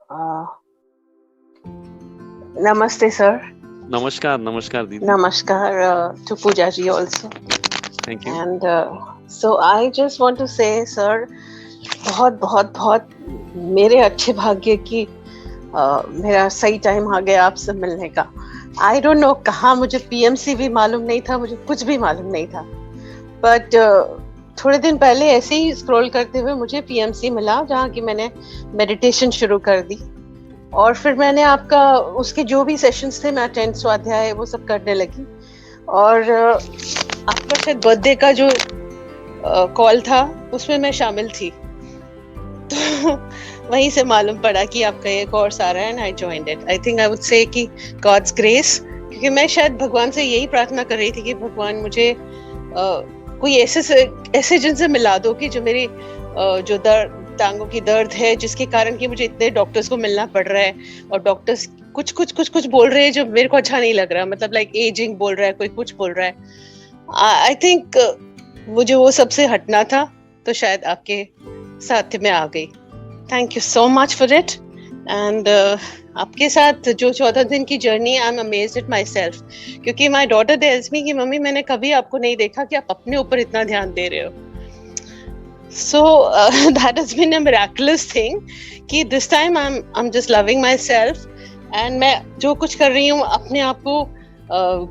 Uh, Namaste, sir. नमस्कार नमस्कार दीदी. Namaskar to Pooja ji also. Thank you. And so I just want to say, sir, बहुत बहुत बहुत मेरे अच्छे भाग्य की मेरा सही टाइम आ गया आपसे मिलने का. आई डोंट नो कहाँ, मुझे पीएमसी भी मालूम नहीं था, मुझे कुछ भी मालूम नहीं था. बट थोड़े दिन पहले ऐसे ही स्क्रॉल करते हुए मुझे पीएमसी मिला, जहाँ की मैंने मेडिटेशन शुरू कर दी. और फिर मैंने आपका उसके जो भी सेशंस थे मैं अटेंड, स्वाध्याय वो सब करने लगी. और आपका शायद बर्थडे का जो कॉल था उसमें मैं शामिल थी. तो वहीं से मालूम पड़ा कि आपका ये कोर्स आ रहा है, and I joined it. I think I would say कि गॉड्स ग्रेस, क्योंकि मैं शायद भगवान से यही प्रार्थना कर रही थी कि भगवान मुझे कोई ऐसे जिनसे मिला दो कि जो मेरी जो टांगों की दर्द है, जिसके कारण कि मुझे इतने डॉक्टर्स को मिलना पड़ रहा है, और डॉक्टर्स कुछ बोल रहे हैं जो मेरे को अच्छा नहीं लग रहा. मतलब लाइक एजिंग बोल रहा है, कोई कुछ बोल रहा है. आई थिंक मुझे वो सबसे हटना था, तो शायद आपके साथ में आ गई. Thank you so much for it. And आपके साथ जो 14 दिन की journey, I am amazed at my self. क्योंकि माई डॉटर टेल्स मी कि मम्मी मैंने कभी आपको नहीं देखा कि आप अपने ऊपर इतना ध्यान दे रहे हो. So that has been a miraculous thing कि this time I'm just loving myself, and मैं जो कुछ कर रही हूँ अपने आप को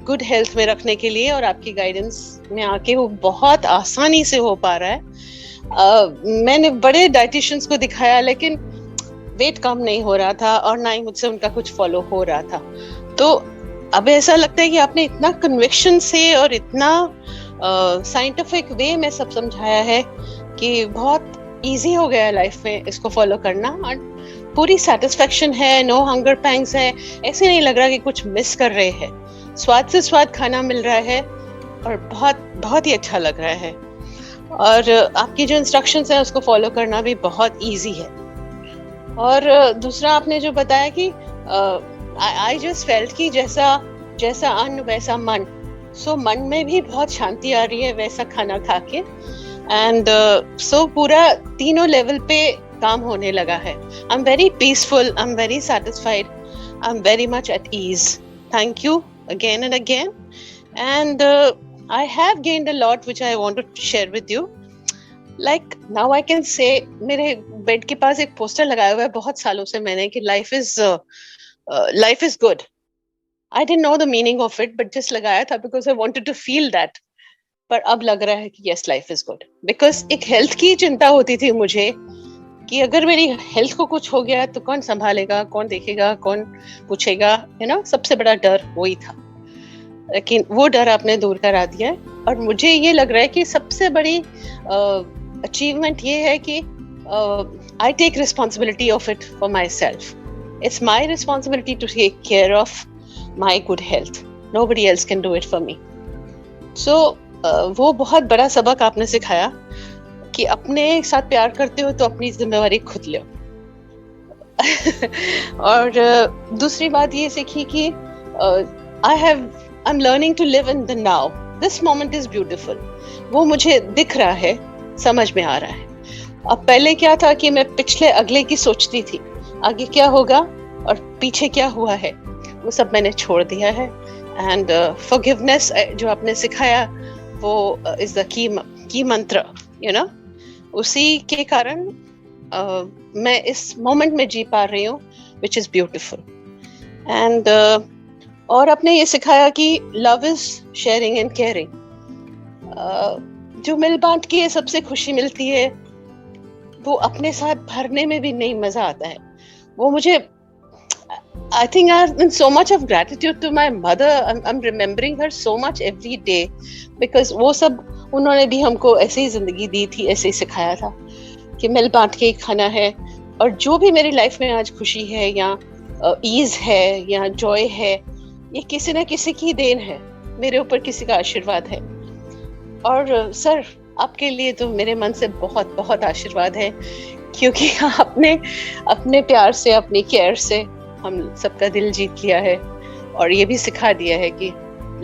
गुड हेल्थ में रखने के लिए, और आपकी गाइडेंस में आके वो बहुत आसानी से हो पा रहा है. मैंने बड़े डाइटिशियंस को दिखाया, लेकिन वेट कम नहीं हो रहा था, और ना ही मुझसे उनका कुछ फॉलो हो रहा था. तो अब ऐसा लगता है कि आपने इतना कन्विक्शन से और इतना साइंटिफिक वे में सब समझाया है कि बहुत इजी हो गया है लाइफ में इसको फॉलो करना. और पूरी सेटिस्फेक्शन है, नो हंगर पैंग्स है. ऐसे नहीं लग रहा कि कुछ मिस कर रहे हैं. स्वाद से स्वाद खाना मिल रहा है, और बहुत बहुत ही अच्छा लग रहा है. और आपकी जो इंस्ट्रक्शंस हैं उसको फॉलो करना भी बहुत इजी है. और दूसरा आपने जो बताया कि आई जस्ट फेल्ट कि जैसा अन्न वैसा मन. सो मन में भी बहुत शांति आ रही है वैसा खाना खा के. एंड सो पूरा तीनों लेवल पे काम होने लगा है. I am very peaceful, I am very satisfied, I am very much at ease. Thank you again and again. And I have gained a lot which I want to share with you. Like now I can say, मेरे bed के पास एक poster लगाया हुआ है बहुत सालों से मैंने कि life is good. I didn't know the meaning of it, but just लगाया था because I wanted to feel that. पर अब लग रहा है कि yes, life is good. Because एक हेल्थ की चिंता होती थी मुझे कि अगर मेरी हेल्थ को कुछ हो गया तो कौन संभालेगा, कौन देखेगा, कौन पूछेगा, सबसे बड़ा डर वही था. लेकिन वो डर आपने दूर करा दिया है. और मुझे ये लग रहा है कि सबसे बड़ी अचीवमेंट ये है कि I take responsibility of it for myself. It's my responsibility to take care of my good health. Nobody else can do it for me. So वो बहुत बड़ा सबक आपने सिखाया कि अपने साथ प्यार करते हो तो अपनी जिम्मेवारी खुद लो. और दूसरी बात ये सीखी कि I'm learning to live in the now. This moment is beautiful. वो मुझे दिख रहा है, समझ में आ रहा है. अब पहले क्या था कि मैं पिछले अगले की सोचती थी, आगे क्या होगा और पीछे क्या हुआ है, वो सब मैंने छोड़ दिया है. एंड forgiveness जो आपने सिखाया वो is the key मंत्र, उसी के कारण मैं इस मोमेंट में जी पा रही हूँ, which is beautiful. And और आपने ये सिखाया कि love is sharing and caring. जो मिल बांट के सबसे खुशी मिलती है, वो अपने साथ भरने में भी नहीं मजा आता है. वो मुझे I think I have been so much of gratitude to my mother. I'm remembering her so much every day because वो सब उन्होंने भी हमको ऐसे ही जिंदगी दी थी, ऐसे ही सिखाया था कि मिल बांट के खाना है. और जो भी मेरी लाइफ में आज खुशी है या ईज है या जॉय है, ये किसी न किसी की देन है, मेरे ऊपर किसी का आशीर्वाद है. और सर आपके लिए तो मेरे मन से बहुत बहुत आशीर्वाद है, क्योंकि आपने अपने प्यार से, अपनी केयर से हम सबका दिल जीत लिया है, और ये भी सिखा दिया है कि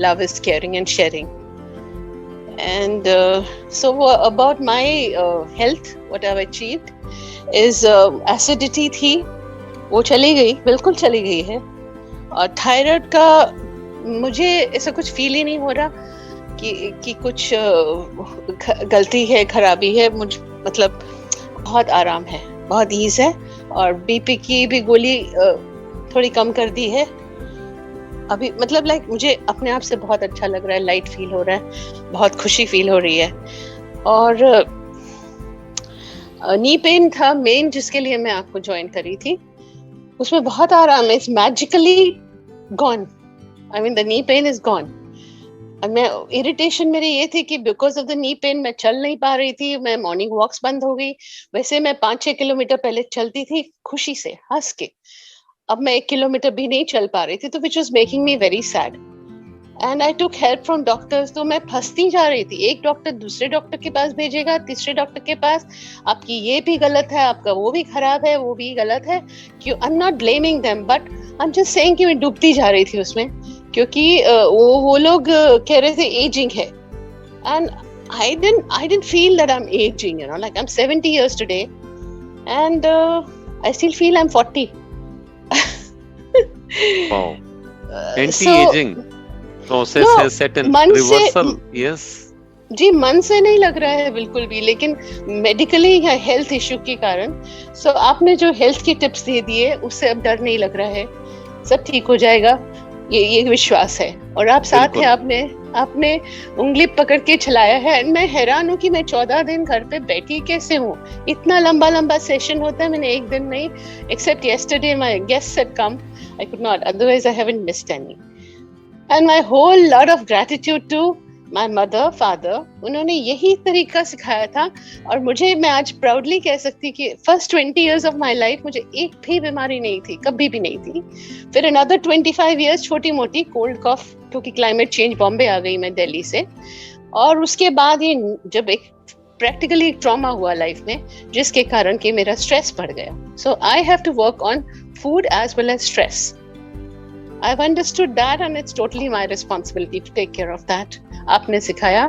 love is caring and sharing. And so about my health, what I have achieved is acidity थी, वो चली गई, बिल्कुल चली गई है। और थायराइड का मुझे ऐसा कुछ फील ही नहीं हो रहा कि कुछ गलती है, खराबी है। मतलब बहुत आराम है, बहुत ईज है। और बीपी की भी गोली थोड़ी कम कर दी है अभी। मतलब मुझे अपने आप से बहुत अच्छा लग रहा है, लाइट फील हो रहा है, बहुत खुशी फील हो रही है। और नी पेन था मेन जिसके लिए मैं आपको ज्वाइन करी थी, उसमें बहुत आराम है। It's magically gone. I mean the knee pain is gone. मैं इरिटेशन मेरी ये थी कि because of the knee pain मैं चल नहीं पा रही थी, मैं मॉर्निंग वॉक्स बंद हो गई। वैसे मैं 5-6 किलोमीटर पहले चलती थी खुशी से हंस के, अब मैं 1 किलोमीटर भी नहीं चल पा रही थी, तो which was making me very sad. And I took help from doctors. तो मैं फंसती जा रही थी, एक डॉक्टर दूसरे डॉक्टर के पास भेजेगा, तीसरे डॉक्टर के पास, आपकी ये भी गलत है, आपका वो भी खराब है, वो भी गलत है। क्यों? I am not blaming them, but I am just saying कि मैं डूबती जा रही थी उसमें, क्योंकि वो लोग कह रहे थे एजिंग है। And I didn't feel that I'm aging, like I'm 70 years today, and I still feel I'm 40. Wow. So Anti-aging process no, has set in मन reversal. से Yes. जी, मन से नहीं लग रहा है बिल्कुल भी, लेकिन मेडिकली या हेल्थ इश्यू के कारण। सो आपने जो हेल्थ की टिप्स दे दिए उससे अब डर नहीं लग रहा है, सब ठीक हो जाएगा, ये विश्वास है। और आप साथ हैं, आपने उंगली पकड़ के चलाया है। एंड मैं हैरान हूँ कि मैं 14 दिन घर पे बैठी कैसे हूँ। इतना लंबा सेशन होता है, मैंने एक दिन नहीं, accept yesterday my guests had come, I could not, otherwise I haven't missed any. And my whole lot of gratitude to my mother, father, उन्होंने यही तरीका सिखाया था। और मैं आज प्राउडली कह सकती कि first 20 years of my life मुझे एक भी बीमारी नहीं थी, कभी भी नहीं थी। फिर another 25 years छोटी मोटी कोल्ड कॉफ, क्योंकि क्लाइमेट चेंज, बॉम्बे आ गई मैं दिल्ली से। और उसके बाद ये जब एक प्रैक्टिकली एक ट्रॉमा हुआ लाइफ में, जिसके कारण कि मेरा स्ट्रेस बढ़ गया। So I have to work on food as well as stress. I've understood that and it's totally my responsibility to take care of that. आपने सिखाया,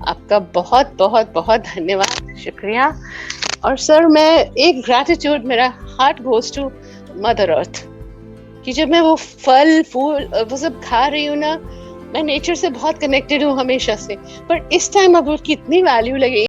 आपका बहुत बहुत बहुत धन्यवाद, शुक्रिया। और सर, मैं एक ग्रैटिट्यूड, मेरा heart goes to mother earth, कि जब मैं वो फल फूल वो सब खा रही हूँ ना, मैं नेचर से बहुत कनेक्टेड हूँ हमेशा से, पर इस टाइम अब उसकी इतनी वैल्यू लगी।